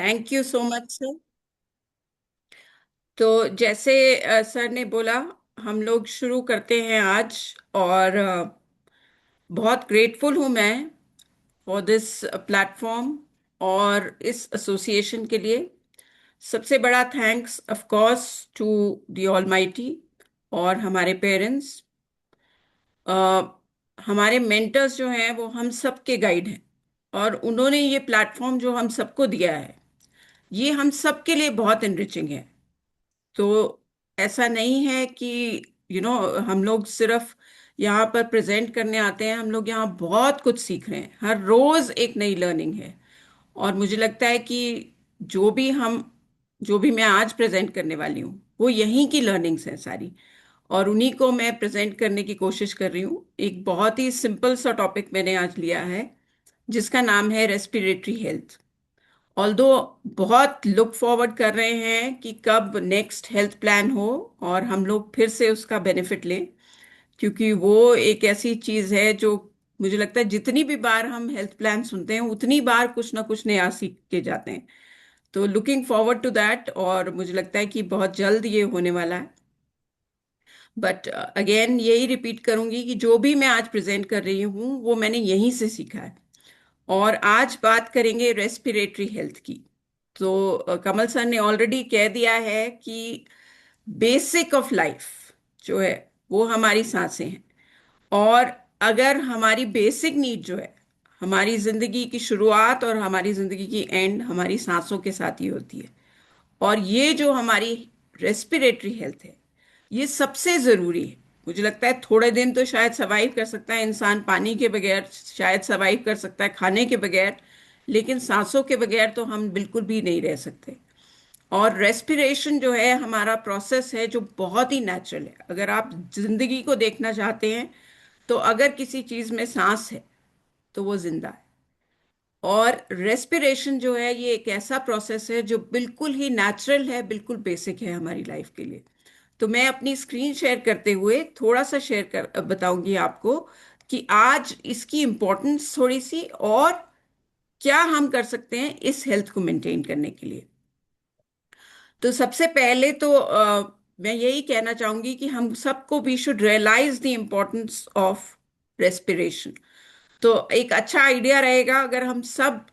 Thank you so much sir. तो जैसे sir ने बोला, हम लोग शुरू करते हैं आज। और बहुत ग्रेटफुल हूँ मैं फॉर दिस प्लेटफॉर्म और इस एसोसिएशन के लिए। सबसे बड़ा thanks of course to the almighty और हमारे पेरेंट्स। हमारे मेंटर्स जो हैं वो हम सबके गाइड हैं, और उन्होंने ये प्लेटफॉर्म जो हम सबको दिया है, ये हम सबके लिए बहुत इनरिचिंग है। तो ऐसा नहीं है कि हम लोग सिर्फ यहाँ पर प्रेजेंट करने आते हैं। हम लोग यहाँ बहुत कुछ सीख रहे हैं, हर रोज एक नई लर्निंग है। और मुझे लगता है कि जो भी हम जो भी मैं आज प्रेजेंट करने वाली हूँ, वो यहीं की लर्निंग्स हैं सारी। और उन्हीं को मैं प्रेजेंट करने की कोशिश कर रही हूँ। एक बहुत ही सिंपल सा टॉपिक मैंने आज लिया है, जिसका नाम है रेस्पिरेटरी हेल्थ। ऑल्दो बहुत लुक फॉरवर्ड कर रहे हैं कि कब नेक्स्ट हेल्थ प्लान हो और हम लोग फिर से उसका बेनिफिट लें, क्योंकि वो एक ऐसी चीज़ है जो मुझे लगता है जितनी भी बार हम हेल्थ प्लान सुनते हैं, उतनी बार कुछ ना कुछ नया सीख के जाते हैं। तो लुकिंग फॉरवर्ड टू दैट, और मुझे लगता है कि बहुत जल्द ये होने वाला है। बट अगेन यही रिपीट करूंगी कि जो भी मैं आज प्रेजेंट कर रही हूँ वो मैंने यहीं से सीखा है। और आज बात करेंगे रेस्पिरेटरी हेल्थ की। तो कमल सर ने ऑलरेडी कह दिया है कि बेसिक ऑफ लाइफ जो है वो हमारी सांसें हैं। और अगर हमारी बेसिक नीड जो है, हमारी जिंदगी की शुरुआत और हमारी जिंदगी की एंड हमारी सांसों के साथ ही होती है। और ये जो हमारी रेस्पिरेटरी हेल्थ है, ये सबसे जरूरी है। मुझे लगता है थोड़े दिन तो शायद सरवाइव कर सकता है इंसान पानी के बगैर, शायद सरवाइव कर सकता है खाने के बगैर, लेकिन सांसों के बगैर तो हम बिल्कुल भी नहीं रह सकते। और रेस्पिरेशन जो है हमारा प्रोसेस है जो बहुत ही नेचुरल है। अगर आप जिंदगी को देखना चाहते हैं, तो अगर किसी चीज में सांस है तो वो जिंदा है। और रेस्पिरेशन जो है ये एक ऐसा प्रोसेस है जो बिल्कुल ही नेचुरल है, बिल्कुल बेसिक है हमारी लाइफ के लिए। तो मैं अपनी स्क्रीन शेयर करते हुए थोड़ा सा शेयर कर बताऊंगी आपको कि आज इसकी इम्पोर्टेंस थोड़ी सी, और क्या हम कर सकते हैं इस हेल्थ को मेंटेन करने के लिए। तो सबसे पहले तो मैं यही कहना चाहूंगी कि हम सबको we should realise the importance of respiration. तो एक अच्छा आइडिया रहेगा अगर हम सब,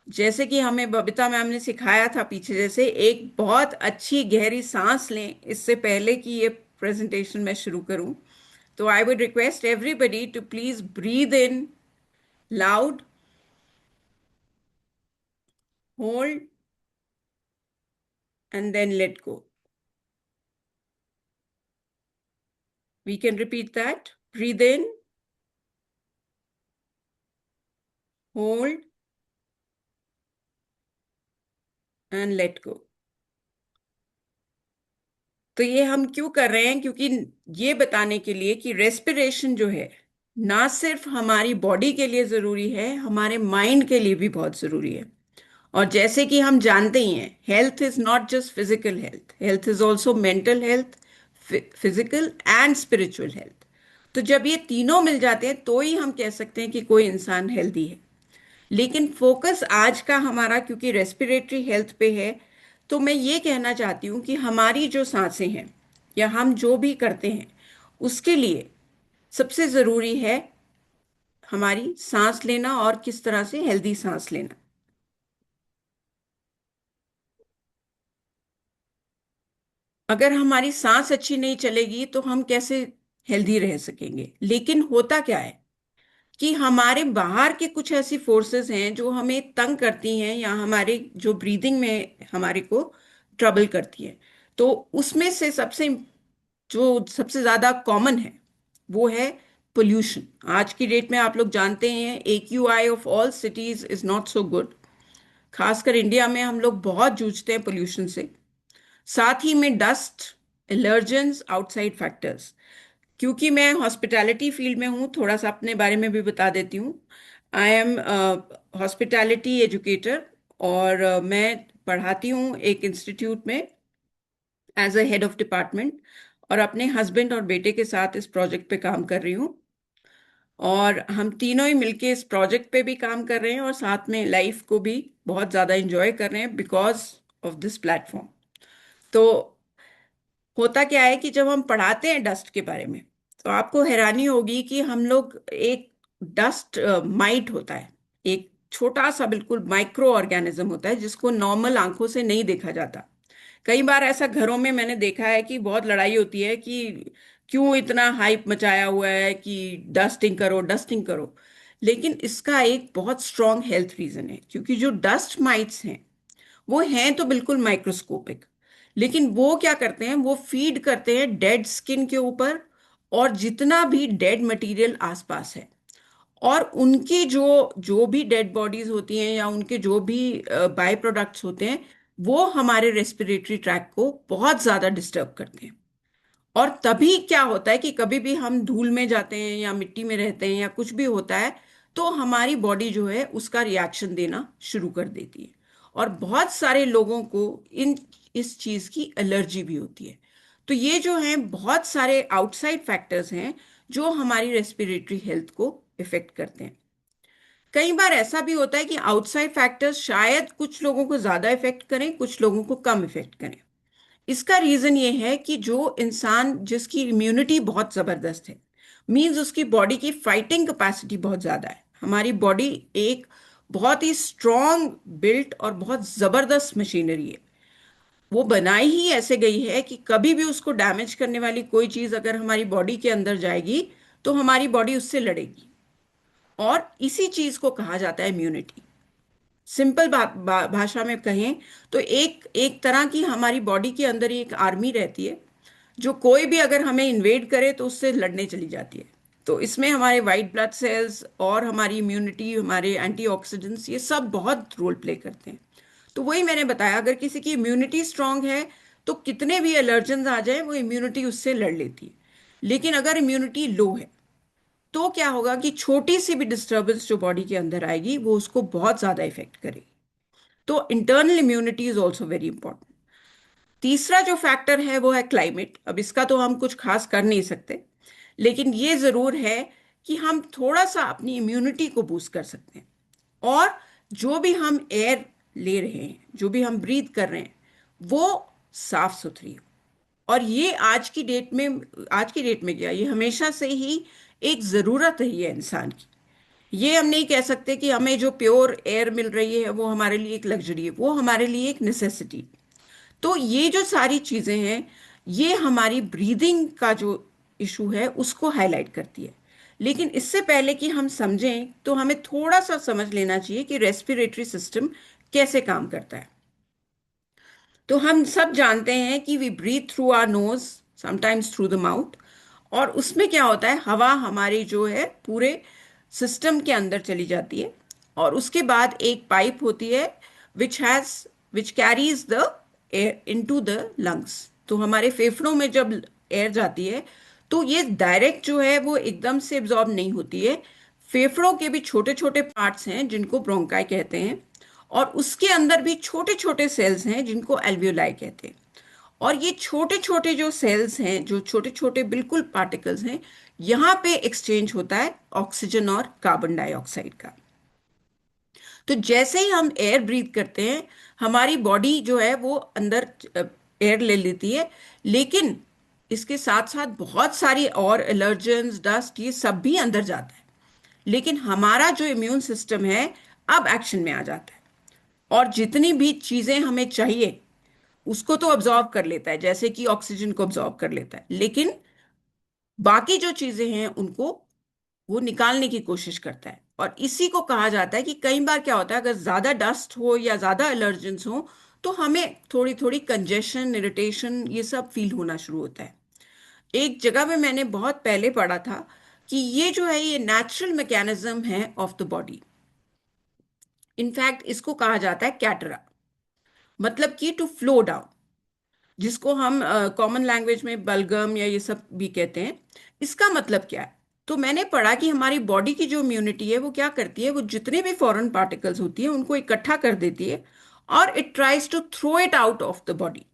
जैसे कि हमें बबीता मैम ने सिखाया था पीछे, जैसे एक बहुत अच्छी गहरी सांस लें इससे पहले कि ये प्रेजेंटेशन मैं शुरू करूं। तो I would request everybody to please breathe in loud, hold and then let go. We can repeat that. Breathe in, hold and let go. तो ये हम क्यों कर रहे हैं? क्योंकि ये बताने के लिए कि रेस्पिरेशन जो है ना सिर्फ हमारी बॉडी के लिए जरूरी है, हमारे माइंड के लिए भी बहुत जरूरी है। और जैसे कि हम जानते ही हैं, health is not just physical health, health is also mental health, physical and spiritual health. तो जब ये तीनों मिल जाते हैं तो ही हम कह सकते हैं कि कोई इंसान हेल्दी है। लेकिन फोकस आज का हमारा क्योंकि रेस्पिरेटरी हेल्थ पे है, तो मैं ये कहना चाहती हूँ कि हमारी जो सांसें हैं या हम जो भी करते हैं, उसके लिए सबसे ज़रूरी है हमारी सांस लेना, और किस तरह से हेल्दी सांस लेना। अगर हमारी सांस अच्छी नहीं चलेगी तो हम कैसे हेल्दी रह सकेंगे? लेकिन होता क्या है कि हमारे बाहर के कुछ ऐसी फोर्सेस हैं जो हमें तंग करती हैं या हमारे जो ब्रीदिंग में हमारे को ट्रबल करती है। तो उसमें से जो सबसे ज्यादा कॉमन है वो है पोल्यूशन। आज की डेट में आप लोग जानते हैं AQI of all cities is not so good. खासकर इंडिया में हम लोग बहुत जूझते हैं पोल्यूशन से। साथ ही में डस्ट, एलर्जेंस, आउटसाइड फैक्टर्स। क्योंकि मैं हॉस्पिटैलिटी फील्ड में हूँ, थोड़ा सा अपने बारे में भी बता देती हूँ। आई एम हॉस्पिटैलिटी एजुकेटर, और मैं पढ़ाती हूँ एक इंस्टीट्यूट में as a head of department, और अपने हस्बैंड और बेटे के साथ इस प्रोजेक्ट पे काम कर रही हूँ। और हम तीनों ही मिलके इस प्रोजेक्ट पे भी काम कर रहे हैं और साथ में लाइफ को भी बहुत ज़्यादा एंजॉय कर रहे हैं बिकॉज ऑफ दिस प्लेटफॉर्म। तो होता क्या है कि जब हम पढ़ाते हैं डस्ट के बारे में, तो आपको हैरानी होगी कि हम लोग एक डस्ट माइट होता है, एक छोटा सा बिल्कुल माइक्रो ऑर्गेनिज्म होता है जिसको नॉर्मल आंखों से नहीं देखा जाता। कई बार ऐसा घरों में मैंने देखा है कि बहुत लड़ाई होती है कि क्यों इतना हाइप मचाया हुआ है कि डस्टिंग करो डस्टिंग करो। लेकिन इसका एक बहुत स्ट्रॉन्ग हेल्थ रीजन है, क्योंकि जो डस्ट माइट्स हैं वो हैं तो बिल्कुल माइक्रोस्कोपिक, लेकिन वो क्या करते हैं, वो फीड करते हैं डेड स्किन के ऊपर और जितना भी डेड मटेरियल आसपास है। और उनकी जो जो भी डेड बॉडीज होती हैं या उनके जो भी बाय प्रोडक्ट्स होते हैं, वो हमारे रेस्पिरेटरी ट्रैक को बहुत ज्यादा डिस्टर्ब करते हैं। और तभी क्या होता है कि कभी भी हम धूल में जाते हैं या मिट्टी में रहते हैं या कुछ भी होता है, तो हमारी बॉडी जो है उसका रिएक्शन देना शुरू कर देती है। और बहुत सारे लोगों को इन इस चीज की एलर्जी भी होती है। तो ये जो है बहुत सारे आउटसाइड फैक्टर्स हैं जो हमारी रेस्पिरेटरी हेल्थ को इफेक्ट करते हैं। कई बार ऐसा भी होता है कि आउटसाइड फैक्टर्स शायद कुछ लोगों को ज्यादा इफेक्ट करें, कुछ लोगों को कम इफेक्ट करें। इसका रीजन ये है कि जो इंसान जिसकी इम्यूनिटी बहुत जबरदस्त है, मींस उसकी बॉडी की फाइटिंग कैपेसिटी बहुत ज्यादा है। हमारी बॉडी एक बहुत ही स्ट्रॉन्ग बिल्ट और बहुत जबरदस्त मशीनरी है। वो बनाई ही ऐसे गई है कि कभी भी उसको डैमेज करने वाली कोई चीज अगर हमारी बॉडी के अंदर जाएगी तो हमारी बॉडी उससे लड़ेगी। और इसी चीज को कहा जाता है इम्यूनिटी। सिंपल भाषा में कहें तो एक एक तरह की हमारी बॉडी के अंदर ही एक आर्मी रहती है, जो कोई भी अगर हमें इन्वेड करे तो उससे लड़ने चली जाती है। तो इसमें हमारे वाइट ब्लड सेल्स और हमारी इम्यूनिटी, हमारे एंटीऑक्सीडेंट्स, ये सब बहुत रोल प्ले करते हैं। तो वही मैंने बताया, अगर किसी की इम्यूनिटी स्ट्रांग है तो कितने भी एलर्जन्स आ जाए वो इम्यूनिटी उससे लड़ लेती है। लेकिन अगर इम्यूनिटी लो है तो क्या होगा कि छोटी सी भी डिस्टरबेंस जो बॉडी के अंदर आएगी वो उसको बहुत ज्यादा इफेक्ट करेगी। तो internal immunity is also very important. तीसरा जो फैक्टर है वो है क्लाइमेट। अब इसका तो हम कुछ खास कर नहीं सकते, लेकिन ये जरूर है कि हम थोड़ा सा अपनी इम्यूनिटी को बूस्ट कर सकते हैं। और जो भी हम एयर ले रहे हैं, जो भी हम ब्रीथ कर रहे हैं, वो साफ सुथरी हो। और ये आज की डेट में क्या, ये हमेशा से ही एक जरूरत रही है इंसान की। ये हम नहीं कह सकते कि हमें जो प्योर एयर मिल रही है वो हमारे लिए एक लग्जरी है, वो हमारे लिए एक नेसेसिटी। तो ये जो सारी चीजें हैं, ये हमारी ब्रीदिंग का जो इशू है उसको हाईलाइट करती है। लेकिन इससे पहले कि हम समझें तो हमें थोड़ा सा समझ लेना चाहिए कि रेस्पिरेटरी सिस्टम कैसे काम करता है। तो हम सब जानते हैं कि we breathe through our nose, sometimes through the mouth. और उसमें क्या होता है, हवा हमारी जो है पूरे सिस्टम के अंदर चली जाती है। और उसके बाद एक पाइप होती है which carries the air into the lungs. तो हमारे फेफड़ों में जब एयर जाती है तो ये डायरेक्ट जो है वो एकदम से एब्जॉर्ब नहीं होती है। फेफड़ों के भी छोटे छोटे पार्ट्स हैं जिनको ब्रोंकाई कहते हैं, और उसके अंदर भी छोटे छोटे सेल्स हैं जिनको एल्वियोलाई कहते हैं। और ये छोटे छोटे जो सेल्स हैं, जो छोटे छोटे बिल्कुल पार्टिकल्स हैं, यहाँ पे एक्सचेंज होता है ऑक्सीजन और कार्बन डाइऑक्साइड का। तो जैसे ही हम एयर ब्रीथ करते हैं, हमारी बॉडी जो है वो अंदर एयर ले लेती है। लेकिन इसके साथ साथ बहुत सारी और एलर्जेंस, डस्ट, ये सब भी अंदर जाता है। लेकिन हमारा जो इम्यून सिस्टम है अब एक्शन में आ जाता है, और जितनी भी चीजें हमें चाहिए उसको तो ऑब्जॉर्व कर लेता है, जैसे कि ऑक्सीजन को ऑब्जॉर्व कर लेता है। लेकिन बाकी जो चीजें हैं उनको वो निकालने की कोशिश करता है। और इसी को कहा जाता है कि कई बार क्या होता है, अगर ज्यादा डस्ट हो या ज्यादा एलर्जेंस हो तो हमें थोड़ी थोड़ी कंजेशन, इरिटेशन, ये सब फील होना शुरू होता है। एक जगह में मैंने बहुत पहले पढ़ा था कि ये जो है ये नेचुरल मैकेनिज्म है ऑफ द बॉडी। इनफैक्ट इसको कहा जाता है कैटरा, मतलब कि टू फ्लो डाउन, जिसको हम कॉमन लैंग्वेज में बलगम या ये सब भी कहते हैं। इसका मतलब क्या है, तो मैंने पढ़ा कि हमारी बॉडी की जो इम्यूनिटी है वो क्या करती है, वो जितने भी फॉरेन पार्टिकल्स होती है उनको इकट्ठा कर देती है और it tries to throw it out of the body.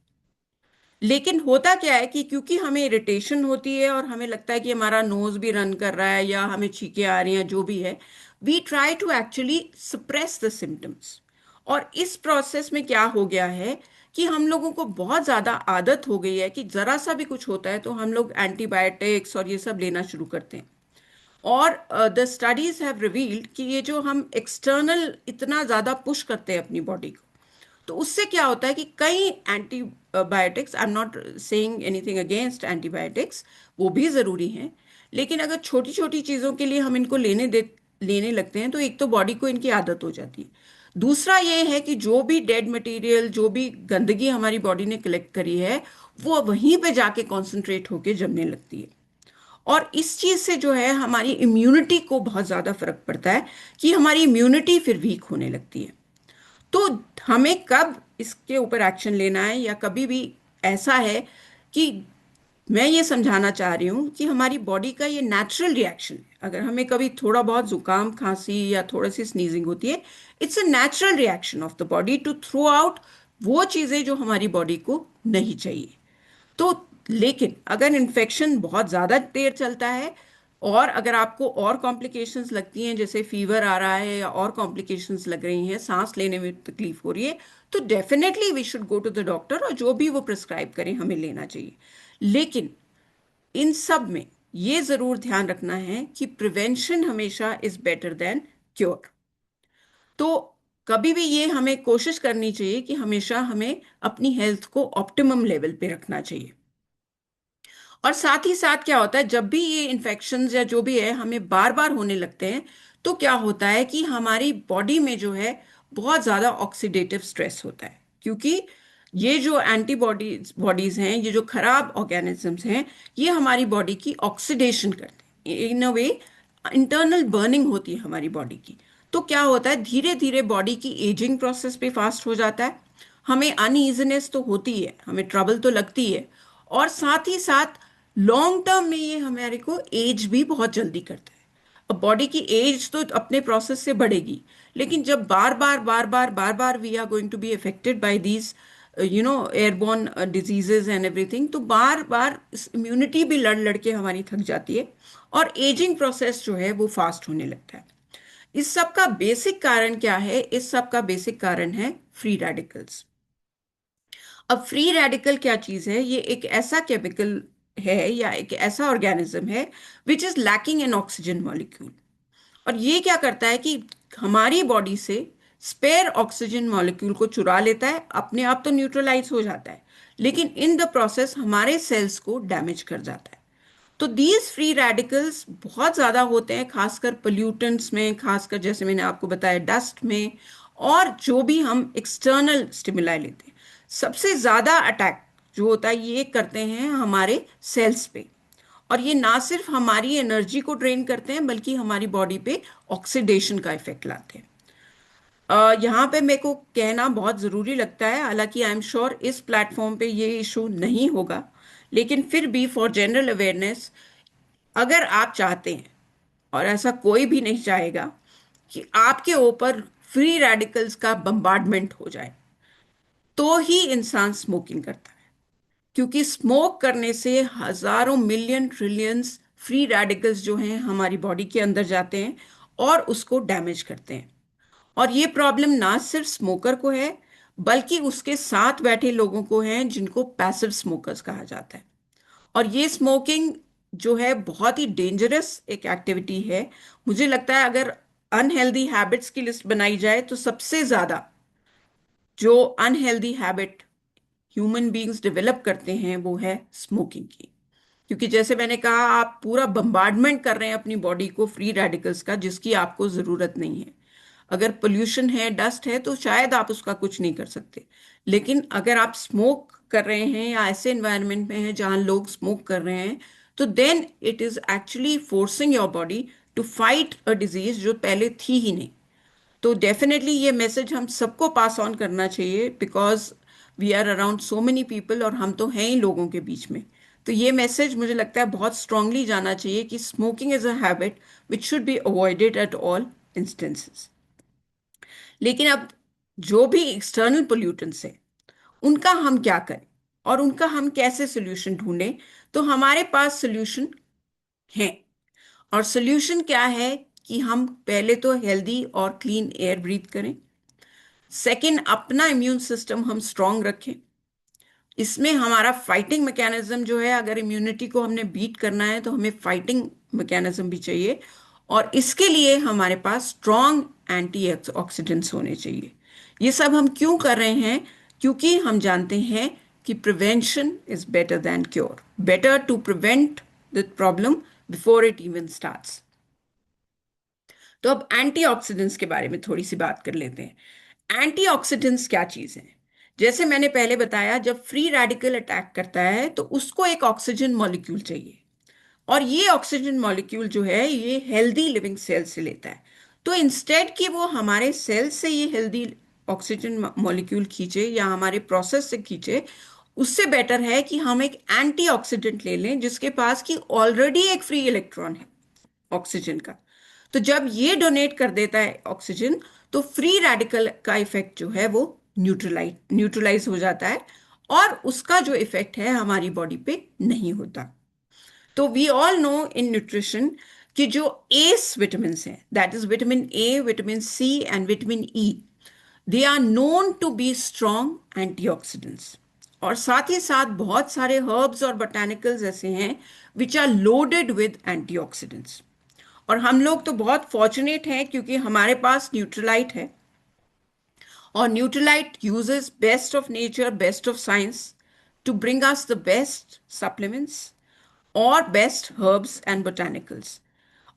लेकिन होता क्या है कि क्योंकि हमें इरिटेशन होती है और हमें लगता है कि हमारा नोज भी रन कर रहा है या हमें छींकें आ रही हैं, जो भी है, we try to actually suppress the symptoms. और इस प्रोसेस में क्या हो गया है कि हम लोगों को बहुत ज़्यादा आदत हो गई है कि ज़रा सा भी कुछ होता है तो हम लोग एंटीबायोटिक्स और ये सब लेना शुरू करते हैं। और द स्टडीज हैव रिवील्ड कि ये जो हम एक्सटर्नल इतना ज़्यादा पुश करते हैं अपनी बॉडी को, तो उससे क्या होता है कि कई antibiotics, I am not saying anything against antibiotics, वो भी ज़रूरी हैं, लेकिन अगर छोटी छोटी चीज़ों के लिए हम इनको लेने लगते हैं तो एक तो बॉडी को इनकी आदत हो जाती है। दूसरा ये है कि जो भी डेड मटेरियल, जो भी गंदगी हमारी बॉडी ने कलेक्ट करी है, वो वहीं पे जाके कॉन्सेंट्रेट होके जमने लगती है। और इस चीज से जो है हमारी इम्यूनिटी को बहुत ज्यादा फर्क पड़ता है, कि हमारी इम्यूनिटी फिर वीक होने लगती है। तो हमें कब इसके ऊपर एक्शन लेना है, या कभी भी ऐसा है कि मैं ये समझाना चाह रही हूँ कि हमारी बॉडी का ये नेचुरल रिएक्शन है। अगर हमें कभी थोड़ा बहुत जुकाम खांसी या थोड़ी सी स्नीजिंग होती है, it's a natural reaction of the body to throw out वो चीज़ें जो हमारी बॉडी को नहीं चाहिए। तो लेकिन अगर इन्फेक्शन बहुत ज़्यादा देर चलता है, और अगर आपको और कॉम्प्लिकेशंस लगती हैं, जैसे फीवर आ रहा है या और कॉम्प्लिकेशंस लग रही हैं, सांस लेने में तकलीफ हो रही है, तो definitely we should go to the doctor, और जो भी वो प्रिस्क्राइब करें हमें लेना चाहिए। लेकिन इन सब में ये ज़रूर ध्यान रखना है कि प्रिवेंशन हमेशा इज़ बेटर देन क्योर। तो कभी भी ये हमें कोशिश करनी चाहिए कि हमेशा हमें अपनी हेल्थ को ऑप्टिमम लेवल पे रखना चाहिए। और साथ ही साथ क्या होता है, जब भी ये इन्फेक्शंस या जो भी है हमें बार बार होने लगते हैं, तो क्या होता है कि हमारी बॉडी में जो है बहुत ज़्यादा ऑक्सीडेटिव स्ट्रेस होता है। क्योंकि ये जो एंटीबॉडीज बॉडीज हैं, ये जो खराब ऑर्गेनिजम्स हैं, ये हमारी बॉडी की ऑक्सीडेशन करते हैं। इन अ वे इंटरनल बर्निंग होती है हमारी बॉडी की। तो क्या होता है, धीरे धीरे बॉडी की एजिंग प्रोसेस भी फास्ट हो जाता है। हमें अनईजीनेस तो होती है, हमें ट्रबल तो लगती है, और साथ ही साथ लॉन्ग टर्म में ये हमारे को एज भी बहुत जल्दी करता है। अब बॉडी की एज तो अपने प्रोसेस से बढ़ेगी, लेकिन जब बार बार we are going to be affected by these airborne diseases and everything, तो बार बार इम्यूनिटी भी लड़ लड़ के हमारी थक जाती है, और एजिंग प्रोसेस जो है वो फास्ट होने लगता है। इस सब का बेसिक कारण क्या है? इस सब का बेसिक कारण है फ्री रेडिकल्स। अब फ्री रेडिकल क्या चीज है? ये एक ऐसा केमिकल है या एक ऐसा ऑर्गेनिज्म है which is lacking in oxygen molecule. और ये क्या करता है कि हमारी बॉडी से स्पेयर ऑक्सीजन मॉलिक्यूल को चुरा लेता है, अपने आप तो न्यूट्रलाइज हो जाता है, लेकिन इन द प्रोसेस हमारे सेल्स को डैमेज कर जाता है। तो दीज फ्री रेडिकल्स बहुत ज़्यादा होते हैं, खासकर पोल्यूटेंट्स में, खासकर जैसे मैंने आपको बताया डस्ट में, और जो भी हम एक्सटर्नल स्टिमुलाई लेते हैं, सबसे ज़्यादा अटैक जो होता है ये करते हैं हमारे सेल्स पे। और ये ना सिर्फ हमारी एनर्जी को ड्रेन करते हैं, बल्कि हमारी बॉडी पे ऑक्सीडेशन का इफेक्ट लाते हैं। यहाँ पे मेरे को कहना बहुत ज़रूरी लगता है, हालांकि आई एम श्योर इस प्लेटफॉर्म पे ये इशू नहीं होगा, लेकिन फिर भी फॉर जनरल अवेयरनेस, अगर आप चाहते हैं, और ऐसा कोई भी नहीं चाहेगा, कि आपके ऊपर फ्री रेडिकल्स का बम्बार्डमेंट हो जाए, तो ही इंसान स्मोकिंग करता है। क्योंकि स्मोक करने से हजारों मिलियन ट्रिलियंस फ्री रेडिकल्स जो हैं हमारी बॉडी के अंदर जाते हैं और उसको डैमेज करते हैं। और ये प्रॉब्लम ना सिर्फ स्मोकर को है, बल्कि उसके साथ बैठे लोगों को है, जिनको पैसिव स्मोकर्स कहा जाता है। और ये स्मोकिंग जो है बहुत ही डेंजरस एक एक्टिविटी है। मुझे लगता है अगर अनहेल्दी हैबिट्स की लिस्ट बनाई जाए, तो सबसे ज्यादा जो unhealthy habit human beings develop करते हैं वो है स्मोकिंग की। क्योंकि जैसे मैंने कहा, आप पूरा बम्बार्डमेंट कर रहे हैं अपनी बॉडी को फ्री रेडिकल्स का, जिसकी आपको ज़रूरत नहीं है। अगर पोल्यूशन है, डस्ट है, तो शायद आप उसका कुछ नहीं कर सकते, लेकिन अगर आप स्मोक कर रहे हैं या ऐसे एनवायरनमेंट में हैं जहां लोग स्मोक कर रहे हैं, तो then it is actually forcing your body to fight a disease जो पहले थी ही नहीं। तो डेफिनेटली ये मैसेज हम सबको पास ऑन करना चाहिए, because we are around so many people, और हम तो हैं ही लोगों के बीच में। तो ये मैसेज मुझे लगता है बहुत स्ट्रांगली जाना चाहिए कि smoking is a habit which should be avoided at all instances. लेकिन अब जो भी एक्सटर्नल पोल्यूटेंट्स हैं, उनका हम क्या करें? और उनका हम कैसे सोल्यूशन ढूंढें। तो हमारे पास सोल्यूशन है। और सोल्यूशन क्या है कि हम पहले तो हेल्दी और क्लीन एयर ब्रीथ करें। सेकंड, अपना इम्यून सिस्टम हम स्ट्रांग रखें। इसमें हमारा फाइटिंग मैकेनिज्म जो है, अगर इम्यूनिटी को हमने बीट करना है तो हमें फाइटिंग मैकेनिज्म भी चाहिए। और इसके लिए हमारे पास स्ट्रांग एंटी ऑक्सीडेंट्स होने चाहिए। ये सब हम क्यों कर रहे हैं? क्योंकि हम जानते हैं कि prevention is better than cure. Better to prevent the problem before it even starts. तो अब एंटीऑक्सीडेंट्स के बारे में थोड़ी सी बात कर लेते हैं। एंटीऑक्सीडेंट्स क्या चीज है? जैसे मैंने पहले बताया, जब फ्री रेडिकल अटैक करता है तो उसको एक ऑक्सीजन मॉलिक्यूल चाहिए। और ये ऑक्सीजन मॉलिक्यूल जो है ये हेल्दी लिविंग सेल से लेता है। तो इंस्टेड कि वो हमारे सेल से ये हेल्दी ऑक्सीजन मॉलिक्यूल खींचे या हमारे प्रोसेस से खींचे, उससे बेटर है कि हम एक एंटीऑक्सीडेंट ले लें जिसके पास कि ऑलरेडी एक फ्री इलेक्ट्रॉन है ऑक्सीजन का। तो जब ये डोनेट कर देता है ऑक्सीजन, तो फ्री रेडिकल का इफेक्ट जो है वो न्यूट्रलाइज हो जाता है, और उसका जो इफेक्ट है हमारी बॉडी पे नहीं होता। तो we all know in nutrition कि जो एस विटामिन हैं, that is vitamin A, vitamin C and vitamin E, they are known to be strong antioxidants. और साथ ही साथ बहुत सारे हर्ब्स और बोटानिकल्स ऐसे हैं which are loaded with antioxidants. और हम लोग तो बहुत फॉर्चुनेट हैं क्योंकि हमारे पास न्यूट्रलाइट है। और Nutrilite uses best of nature, best of science to bring us the best supplements और बेस्ट हर्ब्स एंड बोटानिकल्स।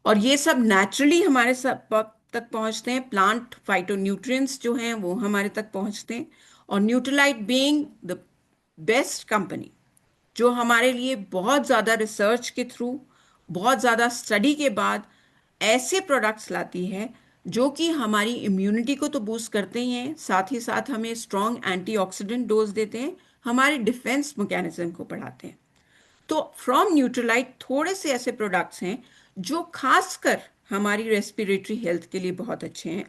और ये सब नेचुरली हमारे सब तक पहुंचते हैं। प्लांट फाइटोन्यूट्रिएंट्स जो हैं वो हमारे तक पहुंचते हैं। और Nutrilite being the best company, जो हमारे लिए बहुत ज़्यादा रिसर्च के थ्रू, बहुत ज़्यादा स्टडी के बाद ऐसे प्रोडक्ट्स लाती है जो कि हमारी इम्यूनिटी को तो बूस्ट करते ही हैं, साथ ही साथ हमें स्ट्रॉन्ग एंटीऑक्सीडेंट डोज देते हैं, हमारे डिफेंस मैकेनिज्म को बढ़ाते हैं। तो फ्रॉम न्यूट्रलाइट थोड़े से ऐसे प्रोडक्ट्स हैं जो खासकर हमारी रेस्पिरेटरी हेल्थ के लिए बहुत अच्छे हैं।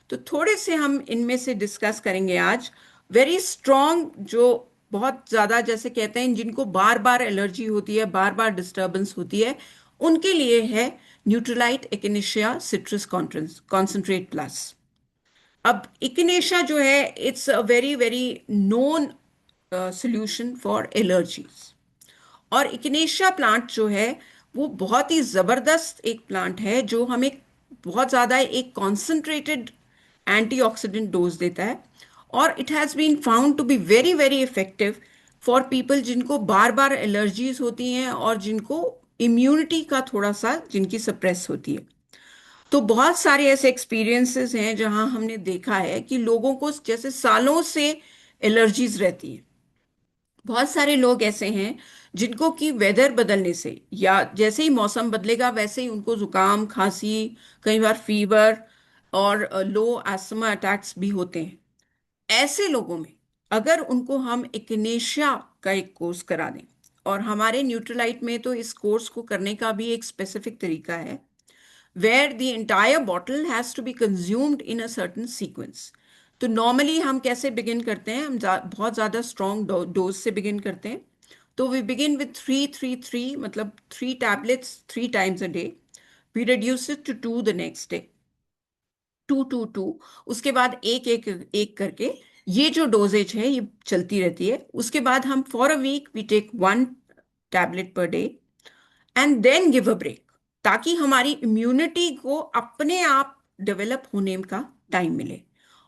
तो थोड़े से हम इनमें से डिस्कस करेंगे आज। वेरी स्ट्रॉन्ग, जो बहुत ज़्यादा जैसे कहते हैं जिनको बार बार एलर्जी होती है, बार बार डिस्टर्बेंस होती है, उनके लिए है न्यूट्रलाइट इकिनेशिया सिट्रस कॉन्सेंट्रेट प्लस। अब इकिनेशिया जो है, it's a very very known solution for allergies. और इकिनेशिया प्लांट जो है वो बहुत ही ज़बरदस्त एक प्लांट है जो हमें बहुत ज़्यादा एक कॉन्सेंट्रेटेड एंटीऑक्सीडेंट डोज देता है। और it has been found to be very very effective for people जिनको बार बार एलर्जीज होती हैं और जिनको इम्यूनिटी का थोड़ा सा जिनकी सप्रेस होती है। तो बहुत सारे ऐसे एक्सपीरियंसेस हैं जहां हमने देखा है कि लोगों को जैसे सालों से एलर्जीज रहती हैं। बहुत सारे लोग ऐसे हैं जिनको कि वेदर बदलने से या जैसे ही मौसम बदलेगा वैसे ही उनको जुकाम, खांसी, कई बार फीवर और लो अस्थमा अटैक्स भी होते हैं। ऐसे लोगों में अगर उनको हम इक्नेशिया का एक कोर्स करा दें, और हमारे न्यूट्रलाइट में तो इस कोर्स को करने का भी एक स्पेसिफिक तरीका है, where the entire bottle has to be consumed in a certain sequence। तो नॉर्मली हम कैसे बिगिन करते हैं? हम बहुत ज़्यादा स्ट्रॉन्ग डोज से बिगिन करते हैं। तो वी बिगिन विथ 3-3-3, मतलब 3 tablets 3 times a day. We reduce it to 2 the next day, 2-2-2। उसके बाद एक एक एक करके ये जो डोजेज है ये चलती रहती है। उसके बाद हम for a week we take 1 tablet per day and then give a break, ताकि हमारी इम्यूनिटी को अपने आप डेवलप होने का टाइम मिले।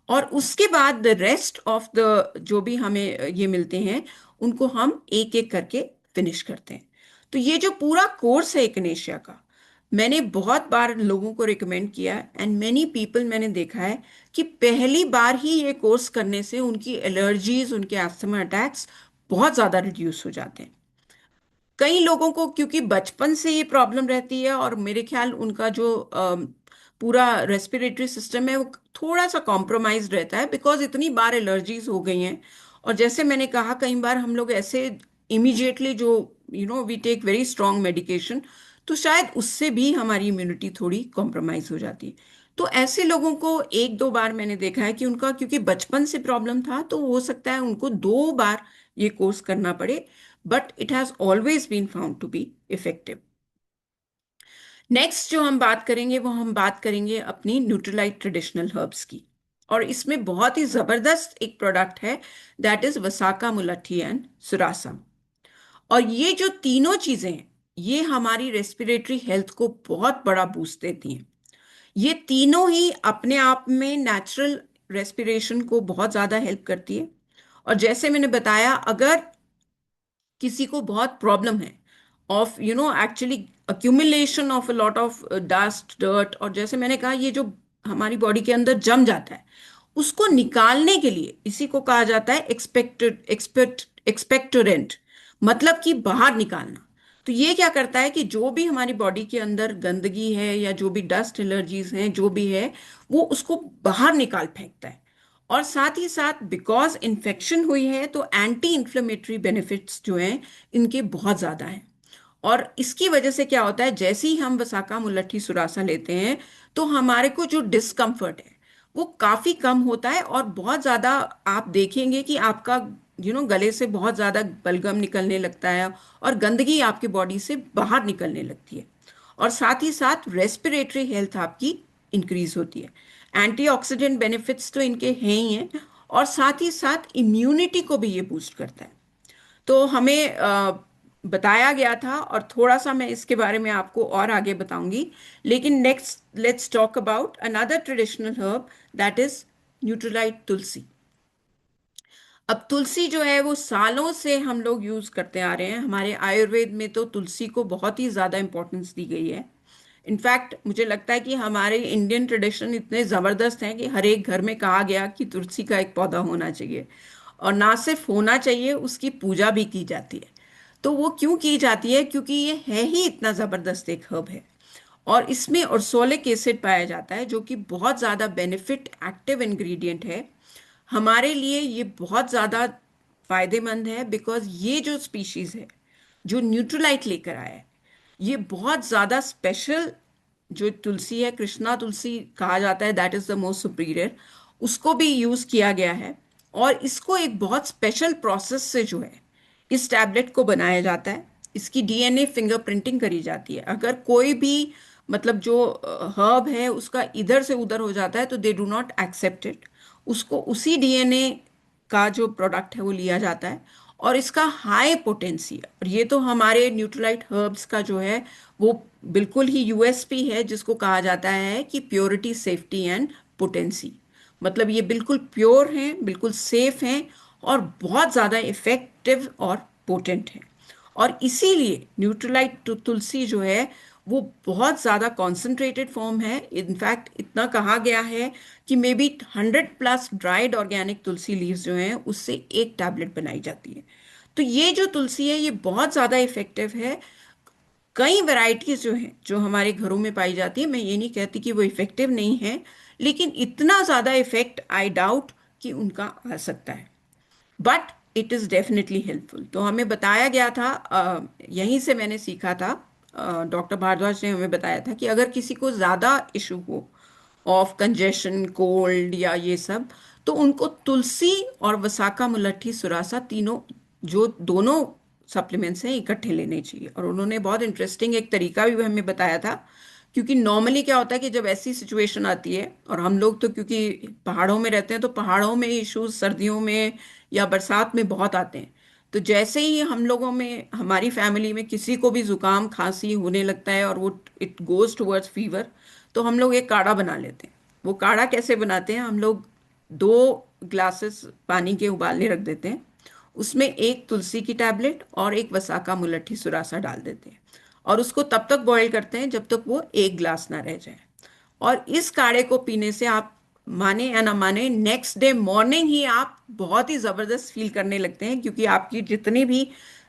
और उसके बाद द रेस्ट ऑफ द जो भी हमें ये मिलते हैं उनको हम एक एक करके फिनिश करते हैं। तो ये जो पूरा कोर्स है इग्नेशिया का, मैंने बहुत बार लोगों को रिकमेंड किया एंड मेनी पीपल, मैंने देखा है कि पहली बार ही ये कोर्स करने से उनकी एलर्जीज, उनके अस्थमा अटैक्स बहुत ज़्यादा रिड्यूस हो जाते हैं। कई लोगों को क्योंकि बचपन से ये प्रॉब्लम रहती है और मेरे ख्याल उनका जो पूरा रेस्पिरेटरी सिस्टम है वो थोड़ा सा कॉम्प्रोमाइज रहता है, बिकॉज इतनी बार एलर्जीज हो गई हैं। और जैसे मैंने कहा, कई बार हम लोग ऐसे इमीडिएटली जो we take very strong medication, तो शायद उससे भी हमारी इम्यूनिटी थोड़ी कॉम्प्रोमाइज हो जाती है। तो ऐसे लोगों को एक दो बार मैंने देखा है कि उनका क्योंकि बचपन से प्रॉब्लम था, तो हो सकता है उनको 2 बार ये कोर्स करना पड़े, but it has always been found to be effective. Next जो हम बात करेंगे वो हम बात करेंगे अपनी न्यूट्रीलाइट ट्रेडिशनल हर्ब्स की। और इसमें बहुत ही जबरदस्त एक प्रोडक्ट है, दैट इज वसाका मुलट्ठी एंड सुरासा। और ये जो तीनों चीजें हैं, ये हमारी रेस्पिरेटरी हेल्थ को बहुत बड़ा बूस्ट देती हैं। ये तीनों ही अपने आप में नेचुरल रेस्पिरेशन को बहुत ज्यादा हेल्प करती है। और जैसे मैंने बताया, अगर किसी को बहुत प्रॉब्लम है of actually accumulation of a lot of dust dirt, और जैसे मैंने कहा ये जो हमारी बॉडी के अंदर जम जाता है, उसको निकालने के लिए इसी को कहा जाता है एक्सपेक्टोरेंट, मतलब कि बाहर निकालना। तो ये क्या करता है कि जो भी हमारी बॉडी के अंदर गंदगी है या जो भी डस्ट एलर्जीज हैं जो भी है, वो उसको बाहर निकाल फेंकता है। और साथ ही साथ बिकॉज इन्फेक्शन हुई है तो एंटी इन्फ्लेमेटरी बेनिफिट्स जो हैं इनके बहुत ज़्यादा हैं। और इसकी वजह से क्या होता है, जैसे ही हम वसाका मुलट्ठी सुरासा लेते हैं तो हमारे को जो डिस्कम्फर्ट है वो काफ़ी कम होता है। और बहुत ज़्यादा आप देखेंगे कि आपका गले से बहुत ज़्यादा बलगम निकलने लगता है और गंदगी आपकी बॉडी से बाहर निकलने लगती है। और साथ ही साथ रेस्पिरेटरी हेल्थ आपकी इंक्रीज होती है। एंटीऑक्सीडेंट बेनिफिट्स तो इनके हैं ही हैं, और साथ ही साथ इम्यूनिटी को भी ये बूस्ट करता है। तो हमें बताया गया था, और थोड़ा सा मैं इसके बारे में आपको और आगे बताऊंगी। लेकिन next let's talk about another traditional herb, that is Nutrilite tulsi. अब तुलसी जो है वो सालों से हम लोग यूज करते आ रहे हैं। हमारे आयुर्वेद में तो तुलसी को बहुत ही ज्यादा इंपॉर्टेंस दी गई है। इनफैक्ट मुझे लगता है कि हमारे इंडियन ट्रेडिशन इतने ज़बरदस्त हैं कि हर एक घर में कहा गया कि तुलसी का एक पौधा होना चाहिए। और ना सिर्फ होना चाहिए, उसकी पूजा भी की जाती है। तो वो क्यों की जाती है? क्योंकि ये है ही इतना ज़बरदस्त एक हर्ब है। और इसमें ओर्सोलिक एसिड पाया जाता है जो कि बहुत ज़्यादा बेनिफिट एक्टिव इंग्रेडिएंट है। हमारे लिए ये बहुत ज़्यादा फायदेमंद है, बिकॉज ये जो स्पीशीज़ है जो न्यूट्रलाइट लेकर आया है, ये बहुत ज़्यादा स्पेशल जो तुलसी है, कृष्णा तुलसी कहा जाता है, that is the most superior, उसको भी यूज़ किया गया है। और इसको एक बहुत स्पेशल प्रोसेस से जो है इस टैबलेट को बनाया जाता है। इसकी डीएनए फिंगरप्रिंटिंग करी जाती है। अगर कोई भी मतलब जो हर्ब है उसका इधर से उधर हो जाता है तो they do not accept it. उसको उसी डीएनए का जो प्रोडक्ट है वो लिया जाता है। और इसका हाई पोटेंसी है। और ये तो हमारे न्यूट्रलाइट हर्ब्स का जो है वो बिल्कुल ही यूएसपी है, जिसको कहा जाता है कि प्योरिटी सेफ्टी एंड पोटेंसी। मतलब ये बिल्कुल प्योर हैं, बिल्कुल सेफ हैं, और बहुत ज़्यादा इफेक्टिव और पोटेंट है। और इसीलिए न्यूट्रलाइट तुलसी जो है वो बहुत ज़्यादा कॉन्सेंट्रेटेड फॉर्म है। इनफैक्ट इतना कहा गया है कि may be 100+ dried organic Tulsi leaves जो हैं उससे एक टैबलेट बनाई जाती है। तो ये जो तुलसी है ये बहुत ज़्यादा इफेक्टिव है। कई वैरायटीज जो हैं जो हमारे घरों में पाई जाती है, मैं ये नहीं कहती कि वो इफेक्टिव नहीं है, लेकिन इतना ज़्यादा इफेक्ट आई डाउट कि उनका आ सकता है। But it is definitely helpful. तो हमें बताया गया था, यहीं से मैंने सीखा था, डॉक्टर भारद्वाज ने हमें बताया था कि अगर किसी को ज़्यादा इशू हो ऑफ कंजेशन, कोल्ड या ये सब, तो उनको तुलसी और वसाका मुलट्ठी सुरासा तीनों जो दोनों सप्लीमेंट्स हैं इकट्ठे लेने चाहिए। और उन्होंने बहुत इंटरेस्टिंग एक तरीका भी हमें बताया था। क्योंकि नॉर्मली क्या होता है कि जब ऐसी सिचुएशन आती है, और हम लोग तो क्योंकि पहाड़ों में रहते हैं तो पहाड़ों में इश्यूज सर्दियों में या बरसात में बहुत आते हैं। तो जैसे ही हम लोगों में, हमारी फैमिली में किसी को भी जुकाम खांसी होने लगता है और वो इट गोज टुवर्ड्स फीवर, तो हम लोग एक काढ़ा बना लेते हैं। वो काढ़ा कैसे बनाते हैं, हम लोग 2 ग्लासेस पानी के उबालने रख देते हैं। उसमें एक तुलसी की टैबलेट और एक वसाका मुलट्ठी सुरासा डाल देते हैं, और उसको तब तक बॉईल करते हैं जब तक वो 1 ग्लास ना रह जाए। और इस काढ़े को पीने से आप माने या ना माने, नेक्स्ट डे मॉर्निंग ही आप बहुत ही जबरदस्त फील करने लगते हैं, क्योंकि आपकी जितनी भी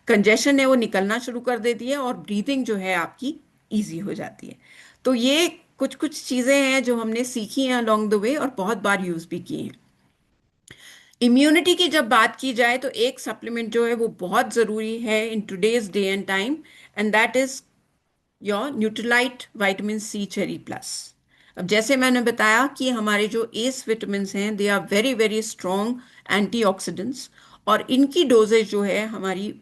कंजेशन है वो निकलना शुरू कर देती है और ब्रीथिंग जो है आपकी इजी हो जाती है। तो ये कुछ कुछ चीजें हैं जो हमने सीखी हैं अलोंग द वे, और बहुत बार यूज भी की हैं। इम्यूनिटी की जब बात की जाए तो एक सप्लीमेंट जो है वो बहुत ज़रूरी है in today's day and time, and that is your Nutrilite vitamin C cherry plus. अब जैसे मैंने बताया कि हमारे जो एस विटामिन हैं they are very very strong antioxidants, और इनकी डोजेज जो है हमारी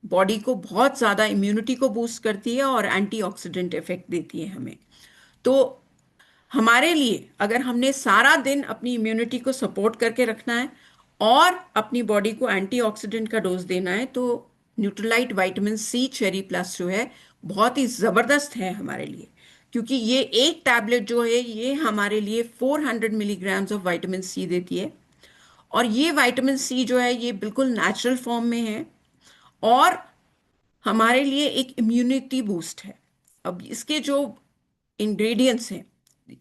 बॉडी को बहुत ज़्यादा इम्यूनिटी को बूस्ट करती है और एंटीऑक्सीडेंट इफेक्ट देती है हमें। तो हमारे लिए अगर हमने सारा दिन अपनी इम्यूनिटी को सपोर्ट करके रखना है और अपनी बॉडी को एंटीऑक्सीडेंट का डोज देना है, तो Nutrilite vitamin C cherry plus जो है बहुत ही ज़बरदस्त है हमारे लिए। क्योंकि ये एक टैबलेट जो है ये हमारे लिए 400 मिलीग्राम्स ऑफ विटामिन सी देती है। और ये विटामिन सी जो है ये बिल्कुल नेचुरल फॉर्म में है और हमारे लिए एक इम्यूनिटी बूस्ट है। अब इसके जो इंग्रेडिएंट्स हैं,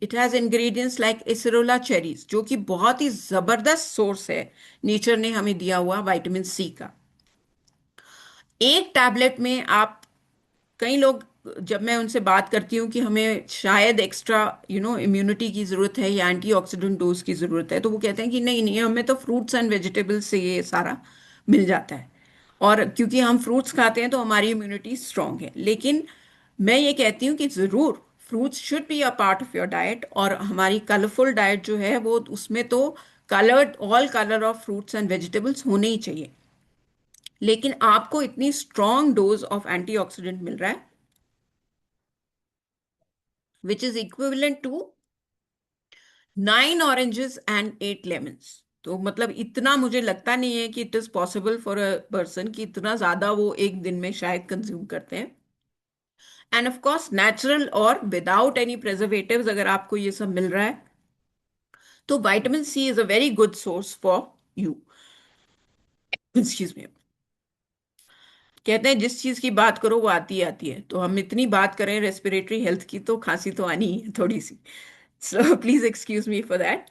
it has ingredients like acerola cherries, जो कि बहुत ही जबरदस्त सोर्स है नेचर ने हमें दिया हुआ विटामिन सी का। एक टैबलेट में आप, कई लोग, जब मैं उनसे बात करती हूँ कि हमें शायद एक्स्ट्रा इम्यूनिटी की ज़रूरत है या एंटीऑक्सीडेंट डोज की ज़रूरत है, तो वो कहते हैं कि नहीं नहीं, हमें तो फ्रूट्स एंड वेजिटेबल्स से ये सारा मिल जाता है। और क्योंकि हम फ्रूट्स खाते हैं तो हमारी इम्यूनिटी स्ट्रांग है। लेकिन मैं ये कहती हूँ कि ज़रूर fruits should be a part of your diet, और हमारी कलरफुल डाइट जो है वो उसमें तो coloured, all colour of fruits and vegetables होने ही चाहिए। लेकिन आपको इतनी स्ट्रांग डोज ऑफ एंटीऑक्सीडेंट मिल रहा है which is equivalent to 9 oranges and 8 lemons। तो मतलब इतना मुझे लगता नहीं है कि it is possible for a person कि इतना ज्यादा वो एक दिन में शायद कंज्यूम करते हैं। एंड ऑफ कोर्स नेचुरल और विदाउट एनी प्रिजर्वेटिव्स अगर आपको ये सब मिल रहा है, तो vitamin C is a very good source for you. Excuse me. कहते हैं जिस चीज की बात करो वो आती ही आती है, तो हम इतनी बात करें रेस्पिरेटरी हेल्थ की तो खांसी तो आनी ही है थोड़ी सी। So please excuse me for that.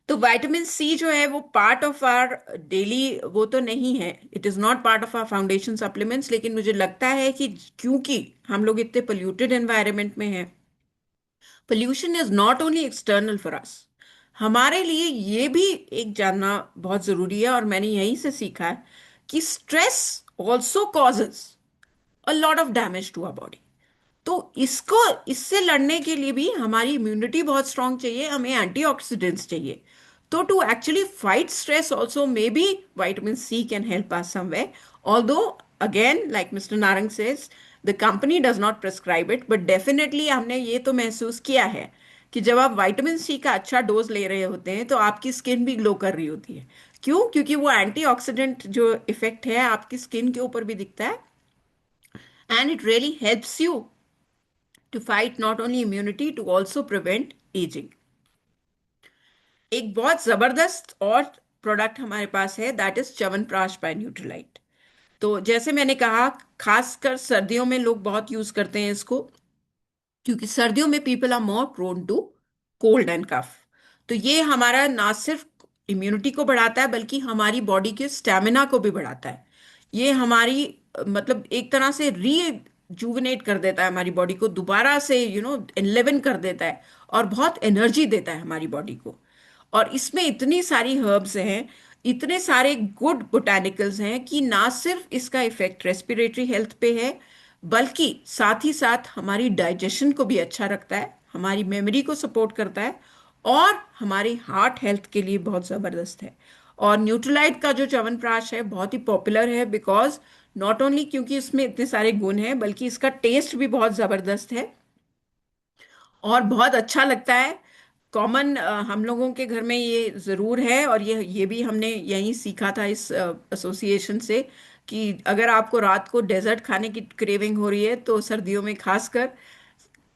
तो विटामिन सी जो है वो पार्ट ऑफ आवर डेली, वो तो नहीं है, it is not part of our foundation supplements. लेकिन मुझे लगता है कि क्योंकि हम लोग इतने पोल्यूटेड एनवायरनमेंट में हैं, pollution is not only external for us, हमारे लिए ये भी एक जानना बहुत जरूरी है, और मैंने यहीं से सीखा है कि stress also causes a lot of damage to our body. तो इसको, इससे लड़ने के लिए भी हमारी इम्यूनिटी बहुत स्ट्रांग चाहिए, हमें एंटीऑक्सीडेंट्स चाहिए। तो to actually fight stress also maybe vitamin C can help us somewhere, although again like Mr. Narang says, the company does not prescribe it, but definitely हमने ये तो महसूस किया है कि जब आप विटामिन सी का अच्छा डोज ले रहे होते हैं तो आपकी स्किन भी ग्लो कर रही होती है। क्यों? क्योंकि वो एंटीऑक्सीडेंट जो इफेक्ट है आपकी स्किन के ऊपर भी दिखता है, and it really helps you to fight not only immunity to also prevent aging। एक बहुत जबरदस्त और प्रोडक्ट हमारे पास है, that is Chyawanprash by Nutrilite. तो जैसे मैंने कहा, खासकर सर्दियों में लोग बहुत यूज करते हैं इसको, क्योंकि सर्दियों में people are more prone to cold and cough. तो ये हमारा ना सिर्फ इम्यूनिटी को बढ़ाता है बल्कि हमारी बॉडी के स्टेमिना को भी बढ़ाता है। ये हमारी मतलब एक तरह से रीजुविनेट कर देता है हमारी बॉडी को, दोबारा से एनलेवन कर देता है और बहुत एनर्जी देता है हमारी बॉडी को। और इसमें इतनी सारी हर्ब्स हैं, इतने सारे गुड बोटानिकल्स हैं कि ना सिर्फ इसका इफेक्ट रेस्पिरेटरी हेल्थ पे है, बल्कि साथ ही साथ हमारी डाइजेशन को भी अच्छा रखता है, हमारी मेमोरी को सपोर्ट करता है, और हमारी हार्ट हेल्थ के लिए बहुत ज़बरदस्त है। और न्यूट्रीलाइट का जो च्यवनप्राश है बहुत ही पॉपुलर है, बिकॉज नॉट ओनली क्योंकि इसमें इतने सारे गुण हैं, बल्कि इसका टेस्ट भी बहुत ज़बरदस्त है और बहुत अच्छा लगता है। कॉमन हम लोगों के घर में ये ज़रूर है, और ये भी हमने यहीं सीखा था इस एसोसिएशन से, कि अगर आपको रात को डेजर्ट खाने की क्रेविंग हो रही है तो सर्दियों में खासकर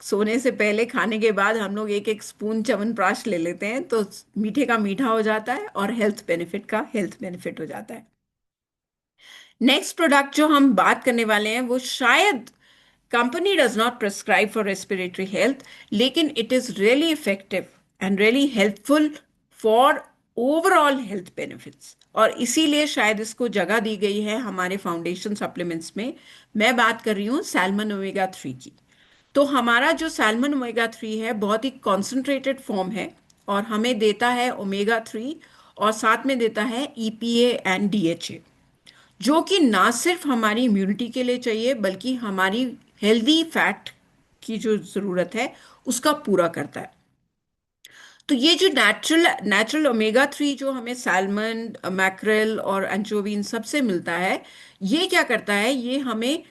सोने से पहले, खाने के बाद हम लोग एक एक स्पून च्यवनप्राश ले लेते हैं, तो मीठे का मीठा हो जाता है और हेल्थ बेनिफिट का हेल्थ बेनिफिट हो जाता है। नेक्स्ट प्रोडक्ट जो हम बात करने वाले हैं वो शायद company does not prescribe for respiratory health, लेकिन it is really effective and really helpful for overall health benefits, और इसीलिए शायद इसको जगह दी गई है हमारे फाउंडेशन सप्लीमेंट्स में। मैं बात कर रही हूँ सैल्मन ओमेगा 3 की। तो हमारा जो सैल्मन ओमेगा 3 है बहुत ही कॉन्सेंट्रेटेड फॉर्म है, और हमें देता है ओमेगा 3, और साथ में देता है ईपीए एंड डीएचए, जो कि ना सिर्फ हमारी इम्यूनिटी के लिए चाहिए बल्कि हमारी हेल्दी फैट की जो ज़रूरत है उसका पूरा करता है। तो ये जो नेचुरल नेचुरल ओमेगा 3 जो हमें सैल्मन, मैक्रेल और एंचोवी इन सब से मिलता है, ये क्या करता है, ये हमें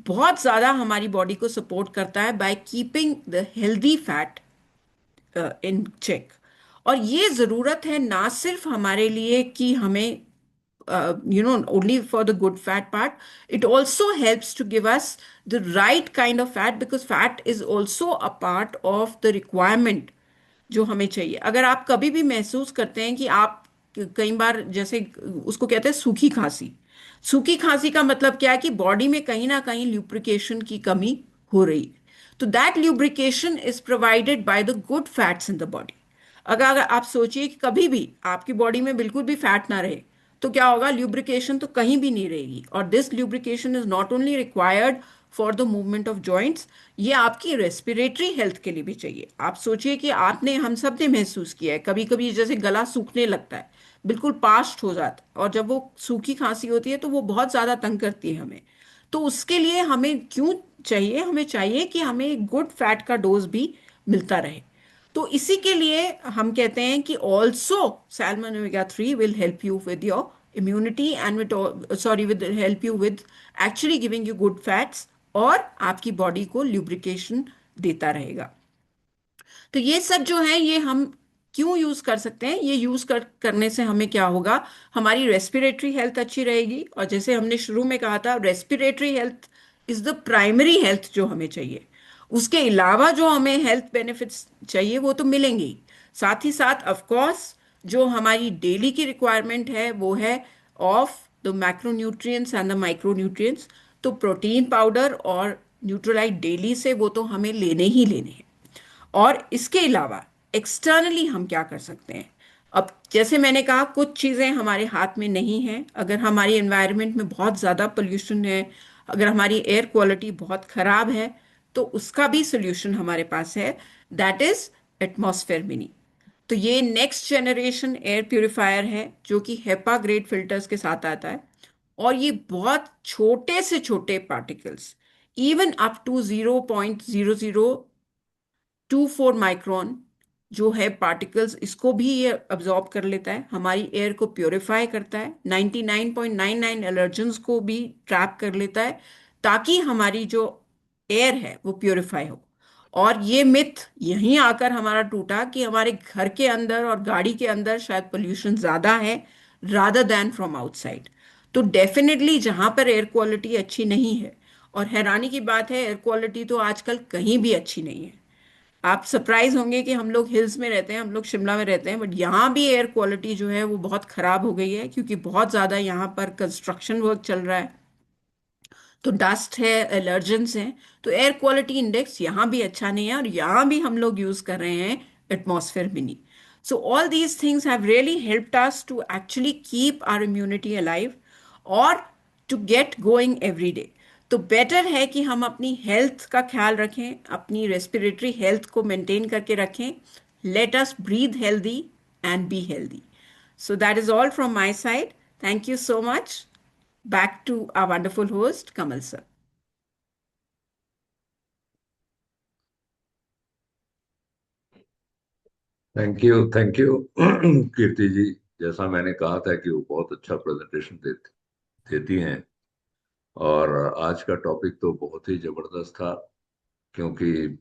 बहुत ज़्यादा हमारी बॉडी को सपोर्ट करता है by keeping the healthy fat in check. और ये ज़रूरत है ना सिर्फ हमारे लिए कि हमें only for the good fat part, it also helps to give us the right kind of fat, because fat is also a part of the requirement जो हमें चाहिए। अगर आप कभी भी महसूस करते हैं कि आप कई बार, जैसे उसको कहते हैं सूखी खांसी, सूखी खांसी का मतलब क्या है कि बॉडी में कहीं ना कहीं ल्यूब्रिकेशन की कमी हो रही है। तो that lubrication is provided by the good fats in the body. अगर अगर आप सोचिए कि कभी भी आपकी बॉडी में बिल्कुल भी फैट ना रहे, तो क्या होगा, ल्यूब्रिकेशन तो कहीं भी नहीं रहेगी। और this lubrication is not only required for the movement of joints, ये आपकी रेस्पिरेटरी हेल्थ के लिए भी चाहिए। आप सोचिए कि आपने, हम सब ने महसूस किया है कभी कभी, जैसे गला सूखने लगता है, बिल्कुल पास्ट हो जाता है, और जब वो सूखी खांसी होती है तो वो बहुत ज़्यादा तंग करती है हमें। तो उसके लिए हमें क्यों चाहिए, हमें चाहिए कि हमें गुड फैट का डोज भी मिलता रहे। तो इसी के लिए हम कहते हैं कि also salmon omega 3 will help you with your immunity and with, sorry, with help you with actually giving you good fats, और आपकी बॉडी को ल्यूब्रिकेशन देता रहेगा। तो ये सब जो है, ये हम क्यों यूज कर सकते हैं, ये यूज करने से हमें क्या होगा, हमारी रेस्पिरेटरी हेल्थ अच्छी रहेगी। और जैसे हमने शुरू में कहा था, respiratory health is the primary health जो हमें चाहिए। उसके अलावा जो हमें हेल्थ बेनिफिट्स चाहिए वो तो मिलेंगे ही, साथ ही साथ ऑफ कोर्स जो हमारी डेली की रिक्वायरमेंट है वो है of the macronutrients and the micronutrients. तो प्रोटीन पाउडर और न्यूट्रोलाइट डेली से वो तो हमें लेने ही लेने हैं। और इसके अलावा एक्सटर्नली हम क्या कर सकते हैं। अब जैसे मैंने कहा, कुछ चीज़ें हमारे हाथ में नहीं हैं। अगर हमारी एनवायरनमेंट में बहुत ज़्यादा पोल्यूशन है, अगर हमारी एयर क्वालिटी बहुत ख़राब है, तो उसका भी सोल्यूशन हमारे पास है, दैट इज़ एटमॉस्फेयर मिनी। तो ये नेक्स्ट जनरेशन एयर प्योरीफायर है जो कि हेपा ग्रेड फिल्टर्स के साथ आता है। और ये बहुत छोटे से छोटे particles, even up to 0.0024 micron जो है पार्टिकल्स, इसको भी ये अब्जॉर्ब कर लेता है, हमारी एयर को प्योरीफाई करता है, 99.99 एलर्जेंस को भी ट्रैप कर लेता है, ताकि हमारी जो एयर है वो प्योरीफाई हो। और ये मिथ यहीं आकर हमारा टूटा कि हमारे घर के अंदर और गाड़ी के अंदर शायद पोल्यूशन ज़्यादा है रादर दैन फ्रॉम आउटसाइड। तो डेफिनेटली जहाँ पर एयर क्वालिटी अच्छी नहीं है, और हैरानी की बात है, एयर क्वालिटी तो आजकल कहीं भी अच्छी नहीं है। आप सरप्राइज होंगे कि हम लोग हिल्स में रहते हैं, हम लोग शिमला में रहते हैं, बट यहाँ भी एयर क्वालिटी जो है वो बहुत खराब हो गई है, क्योंकि बहुत ज़्यादा यहाँ पर कंस्ट्रक्शन वर्क चल रहा है। तो डस्ट है, एलर्जेंस हैं, तो एयर क्वालिटी इंडेक्स यहाँ भी अच्छा नहीं है। और यहाँ भी हम लोग यूज़ कर रहे हैं atmosphere mini. So all these things have really helped us to actually keep our immunity alive और to get going every day. तो बेटर है कि हम अपनी हेल्थ का ख्याल रखें, अपनी रेस्पिरेटरी हेल्थ को मेंटेन करके रखें। Let us breathe healthy and be healthy. So that is all from my side. Thank you so much. Back to our wonderful host, Kamal sir. Thank you Kirti ji. जैसा मैंने कहा था कि वो बहुत अच्छा प्रेजेंटेशन देती हैं। और आज का टॉपिक तो बहुत ही जबरदस्त था, क्योंकि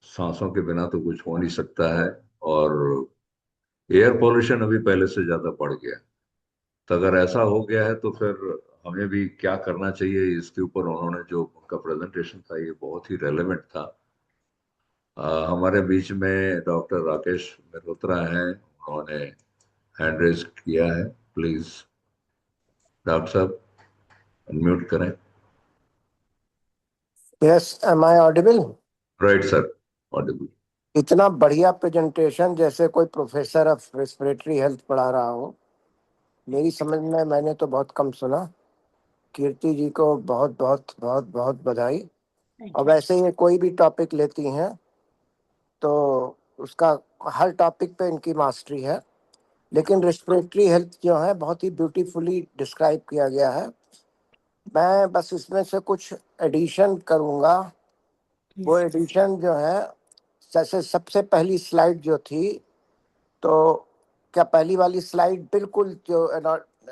सांसों के बिना तो कुछ हो नहीं सकता है। और एयर पोल्यूशन अभी पहले से ज्यादा बढ़ गया है। तो अगर ऐसा हो गया है तो फिर हमें भी क्या करना चाहिए, इसके ऊपर उन्होंने जो उनका प्रेजेंटेशन था ये बहुत ही रेलेवेंट था। हमारे बीच में डॉक्टर राकेश मेहरोत्रा हैं, उन्होंने हैंड रेज किया है। प्लीज डॉक्टर साहब अनम्यूट करें। Yes, am I audible? Right sir, audible. इतना बढ़िया प्रेजेंटेशन, जैसे कोई प्रोफेसर ऑफ रेस्पिरेटरी हेल्थ पढ़ा रहा हो। मेरी समझ में मैंने तो बहुत कम सुना। कीर्ति जी को बहुत बहुत बहुत बहुत बधाई। और वैसे ये कोई भी टॉपिक लेती हैं तो उसका हर टॉपिक पे इनकी मास्टरी है, लेकिन रेस्पिरेटरी हेल्थ जो है बहुत ही ब्यूटीफुली डिस्क्राइब किया गया है। मैं बस इसमें से कुछ एडिशन करूँगा। वो एडिशन जो है जैसे सबसे पहली स्लाइड जो थी, तो क्या पहली वाली स्लाइड बिल्कुल जो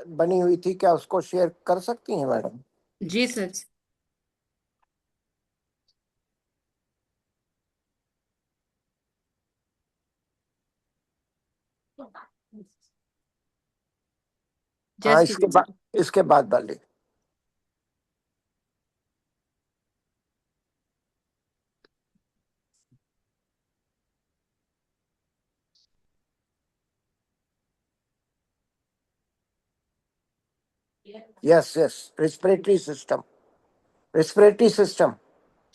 बनी हुई थी, क्या उसको शेयर कर सकती हैं मैडम? जी सर। हाँ, जस्ट इसके बाद वाली। Yes yes, respiratory system, respiratory system.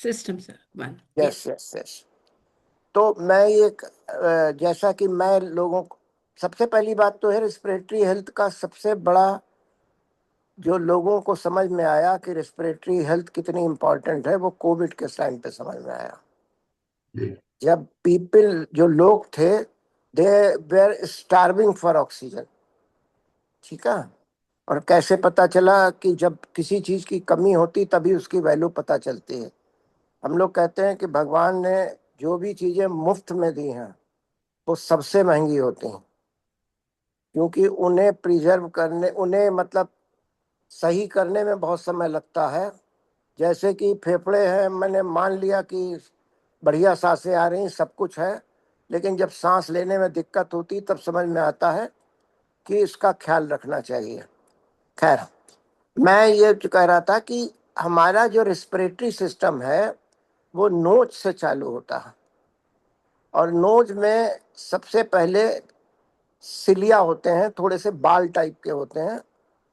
System sir, one. Yes yes yes. तो मैं ये जैसा कि मैं लोगों को, सबसे पहली बात तो है रिस्पिरेटरी हेल्थ का सबसे बड़ा जो लोगों को समझ में आया कि रिस्पिरेटरी हेल्थ कितनी इम्पोर्टेंट है, वो कोविड के टाइम पे समझ में आया। जी। जब पीपल, जो लोग थे, they were starving for oxygen. ठीक है। और कैसे पता चला कि जब किसी चीज की कमी होती तभी उसकी वैल्यू पता चलती है। हम लोग कहते हैं कि भगवान ने जो भी चीजें मुफ्त में दी हैं वो सबसे महंगी होती हैं, क्योंकि उन्हें प्रिजर्व करने, उन्हें मतलब सही करने में बहुत समय लगता है। जैसे कि फेफड़े हैं, मैंने मान लिया कि बढ़िया सांसें आ रही, सब कुछ है, लेकिन जब सांस लेने में दिक्कत होती तब समझ में आता है कि इसका ख्याल रखना चाहिए। खैर, मैं ये जो कह रहा था कि हमारा जो रिस्पिरेटरी सिस्टम है वो नोज से चालू होता है, और नोज में सबसे पहले सिलिया होते हैं, थोड़े से बाल टाइप के होते हैं,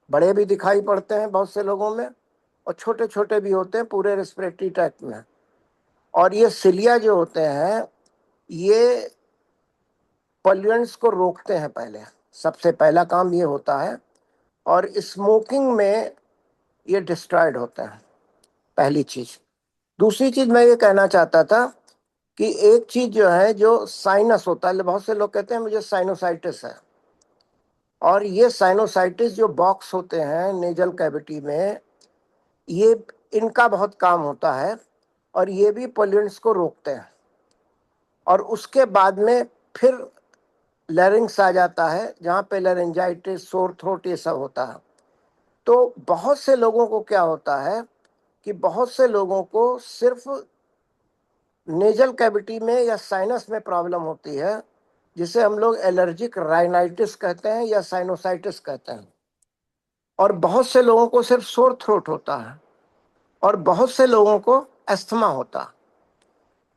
बड़े भी दिखाई पड़ते हैं बहुत से लोगों में, और छोटे छोटे भी होते हैं पूरे रेस्पिरेटरी ट्रैक्ट में। और ये सिलिया जो होते हैं, ये पॉल्यूएंट्स को रोकते हैं, पहले सबसे पहला काम ये होता है। और स्मोकिंग में ये डिस्ट्रॉयड होते हैं, पहली चीज। दूसरी चीज मैं ये कहना चाहता था कि एक चीज जो है, जो साइनस होता है, बहुत से लोग कहते हैं मुझे साइनोसाइटिस है, और ये साइनोसाइटिस जो बॉक्स होते हैं नेजल कैविटी में, ये इनका बहुत काम होता है, और ये भी पोल्यूंट्स को रोकते हैं। और उसके बाद में फिर लैरिंग्स आ जाता है, जहाँ पे लैरिंजाइटिस, सोर थ्रोट, ये सब होता है। तो बहुत से लोगों को क्या होता है कि बहुत से लोगों को सिर्फ नेजल कैविटी में या साइनस में प्रॉब्लम होती है, जिसे हम लोग एलर्जिक राइनाइटिस कहते हैं या साइनोसाइटिस कहते हैं। और बहुत से लोगों को सिर्फ सोर थ्रोट होता है, और बहुत से लोगों को अस्थमा होता है।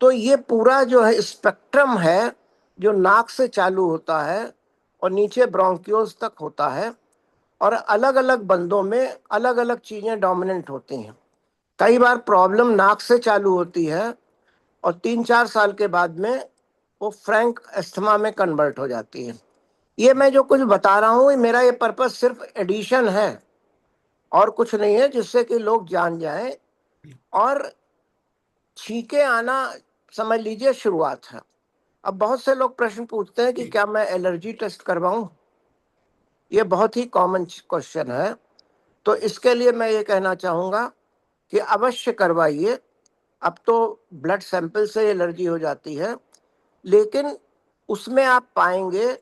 तो ये पूरा जो है स्पेक्ट्रम है, जो नाक से चालू होता है और नीचे ब्रोंकियोल्स तक होता है, और अलग अलग बंदों में अलग अलग चीजें डोमिनेंट होती हैं। कई बार प्रॉब्लम नाक से चालू होती है और 3-4 साल के बाद में वो फ्रैंक अस्थमा में कन्वर्ट हो जाती है। ये मैं जो कुछ बता रहा हूँ, मेरा ये पर्पस सिर्फ एडिशन है और कुछ नहीं है, जिससे कि लोग जान जाएं। और छींके आना, समझ लीजिए, शुरुआत है। अब बहुत से लोग प्रश्न पूछते हैं कि क्या मैं एलर्जी टेस्ट करवाऊं। ये बहुत ही कॉमन क्वेश्चन है। तो इसके लिए मैं ये कहना चाहूँगा कि अवश्य करवाइए। अब तो ब्लड सैंपल से एलर्जी हो जाती है, लेकिन उसमें आप पाएंगे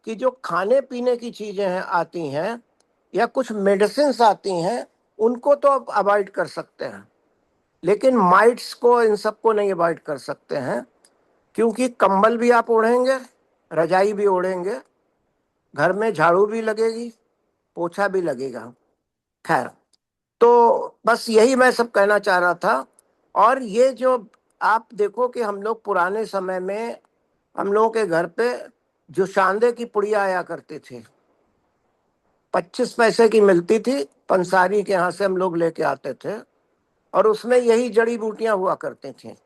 कि जो खाने पीने की चीज़ें हैं, आती हैं, या कुछ मेडिसिन आती हैं, उनको तो आप अवॉइड कर सकते हैं, लेकिन माइट्स को, इन सबको नहीं अवॉइड कर सकते हैं। क्योंकि कंबल भी आप ओढ़ेंगे, रजाई भी ओढ़ेंगे, घर में झाड़ू भी लगेगी, पोछा भी लगेगा। खैर, तो बस यही मैं सब कहना चाह रहा था। और ये जो आप देखो कि हम लोग पुराने समय में, हम लोगों के घर पे जो शांदे की पुड़िया आया करती थी, 25 पैसे की मिलती थी, पंसारी के यहाँ से हम लोग लेके आते थे, और उसमें यही जड़ी बूटियां हुआ करती थी।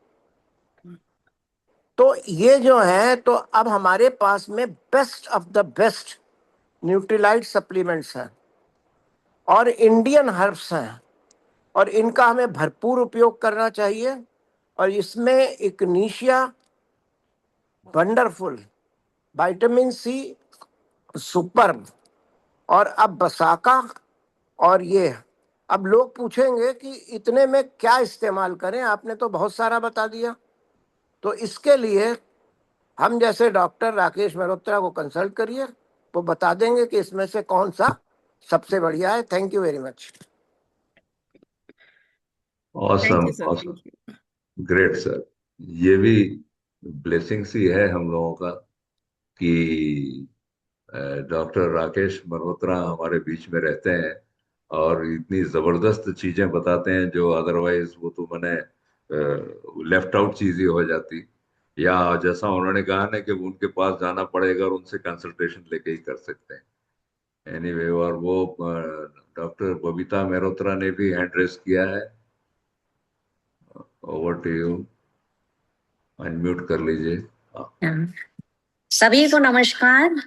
तो ये जो है, तो अब हमारे पास में best of the best Nutrilite supplements हैं और इंडियन हर्ब्स हैं, और इनका हमें भरपूर उपयोग करना चाहिए। और इसमें इग्निशिया वंडरफुल, विटामिन सी सुपर, और अब बसाका, और ये। अब लोग पूछेंगे कि इतने में क्या इस्तेमाल करें, आपने तो बहुत सारा बता दिया। तो इसके लिए हम जैसे डॉक्टर राकेश मल्होत्रा को कंसल्ट करिए, वो बता देंगे कि इसमें से कौन सा सबसे बढ़िया है। Thank you very much. Thank awesome you sir, awesome, thank you. Great sir. ये भी ब्लेसिंग्स ही है हम लोगों का कि डॉक्टर राकेश मल्होत्रा हमारे बीच में रहते हैं और इतनी जबरदस्त चीजें बताते हैं जो अदरवाइज वो तो मैंने लेफ्ट आउट चीज ही हो जाती, या जैसा उन्होंने कहा ना कि उनके पास जाना पड़ेगा और उनसे कंसल्टेशन लेके ही कर सकते हैं। एनीवे, और वो डॉक्टर बबीता मेहरोत्रा ने भी हैंड रेस किया है। ओवर टू यू, अनम्यूट कर लीजिए। हाँ। सभी को नमस्कार।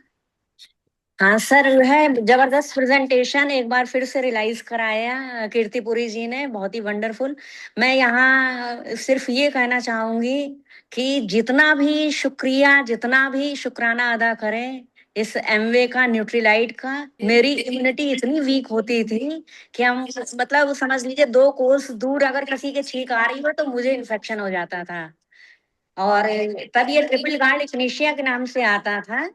हाँ सर, है जबरदस्त प्रेजेंटेशन एक बार फिर से रियलाइज कराया कीर्तिपुरी जी ने, बहुत ही वंडरफुल। मैं यहाँ सिर्फ ये कहना चाहूंगी कि जितना भी शुक्रिया, जितना भी शुक्राना अदा करें इस एमवे का, न्यूट्रीलाइट का। मेरी इम्यूनिटी इतनी वीक होती थी कि हम मतलब समझ लीजिए 2 कोस दूर अगर किसी के छींक आ रही हो तो मुझे इन्फेक्शन हो जाता था। और तब ये ट्रिपल गार्ड इग्निशिया के नाम से आता था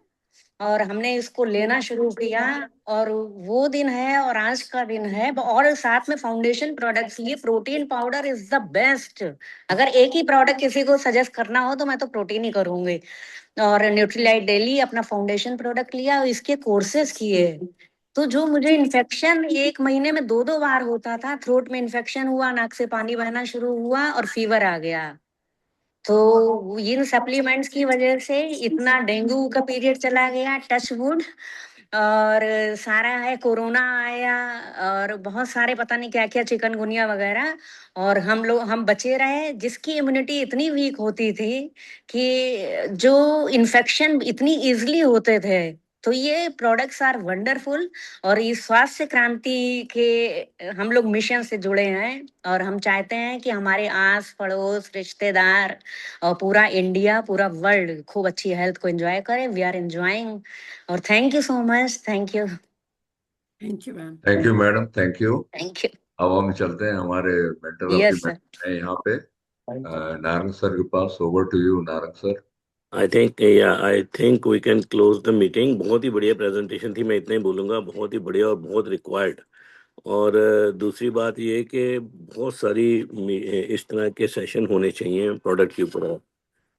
और हमने इसको लेना शुरू किया, और वो दिन है और आज का दिन है। और साथ में फाउंडेशन प्रोडक्ट्स, ये protein powder is the best. अगर एक ही प्रोडक्ट किसी को सजेस्ट करना हो तो मैं तो प्रोटीन ही करूंगी। और न्यूट्रीलाइट डेली अपना फाउंडेशन प्रोडक्ट लिया और इसके कोर्सेज किए। तो जो मुझे इन्फेक्शन 1 महीने में 2-2 बार होता था, थ्रोट में इन्फेक्शन हुआ, नाक से पानी बहना शुरू हुआ और फीवर आ गया। तो इन सप्लीमेंट्स की वजह से इतना डेंगू का पीरियड चला गया, टच वुड। और सारा है, कोरोना आया और बहुत सारे पता नहीं क्या क्या, चिकनगुनिया वगैरह, और हम बचे रहे। जिसकी इम्यूनिटी इतनी वीक होती थी कि जो इन्फेक्शन इतनी इजीली होते थे। तो ये प्रोडक्ट्स आर वंडरफुल। और इस स्वास्थ्य क्रांति के हम लोग मिशन से जुड़े हैं और हम चाहते हैं कि हमारे आस पड़ोस, रिश्तेदार और पूरा इंडिया, पूरा वर्ल्ड खूब अच्छी हेल्थ को एंजॉय करे। We are enjoying. और thank you so much. Thank you. Thank you ma'am. Thank you madam, thank you. Thank you. अब हम चलते हैं, हमारे mentor of the yes sir. Mentor है यहाँ पे नारंग सर के पास। Over to you Narang sir. I think we can close the meeting. बहुत ही बढ़िया प्रेजेंटेशन थी, मैं इतना ही बोलूंगा, बहुत ही बढ़िया और बहुत रिक्वायर्ड। और दूसरी बात ये है कि बहुत सारी इस तरह के सेशन होने चाहिए प्रोडक्ट के ऊपर।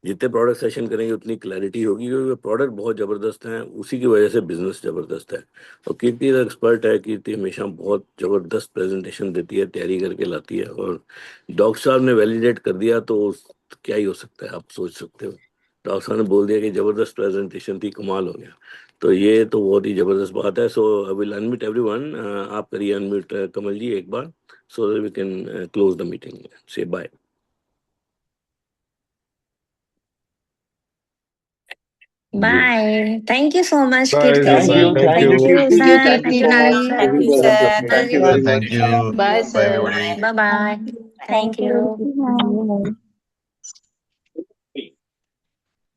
जितने प्रोडक्ट सेशन करेंगे उतनी क्लैरिटी होगी, क्योंकि प्रोडक्ट बहुत ज़बरदस्त हैं, उसी की वजह से बिजनेस ज़बरदस्त है। और कीर्ति एक्सपर्ट है, कीर्ति हमेशा बहुत ज़बरदस्त प्रेजेंटेशन देती है, तैयारी करके लाती है। और डॉक्टर साहब ने वैलिडेट कर दिया तो क्या ही हो सकता है, आप सोच सकते हो। डॉक्टर साहब ने बोल दिया कि ज़बरदस्त प्रेजेंटेशन थी, कमाल हो गया। तो ये तो बहुत ही ज़बरदस्त बात है। So I will unmute everyone. आप करिए अनम्यूट कमल जी एक बार, so that we can close the meeting. Say bye. Bye. Thank you so much Bye. Kirti Thank ji. you. Thank thank you. You Thank you, sir. thank thank you you so Narang much. Sir. Thank you, sir. Thank you very Thank much. you. Bye Bye, sir. everybody. Bye bye. Thank you. Thank you.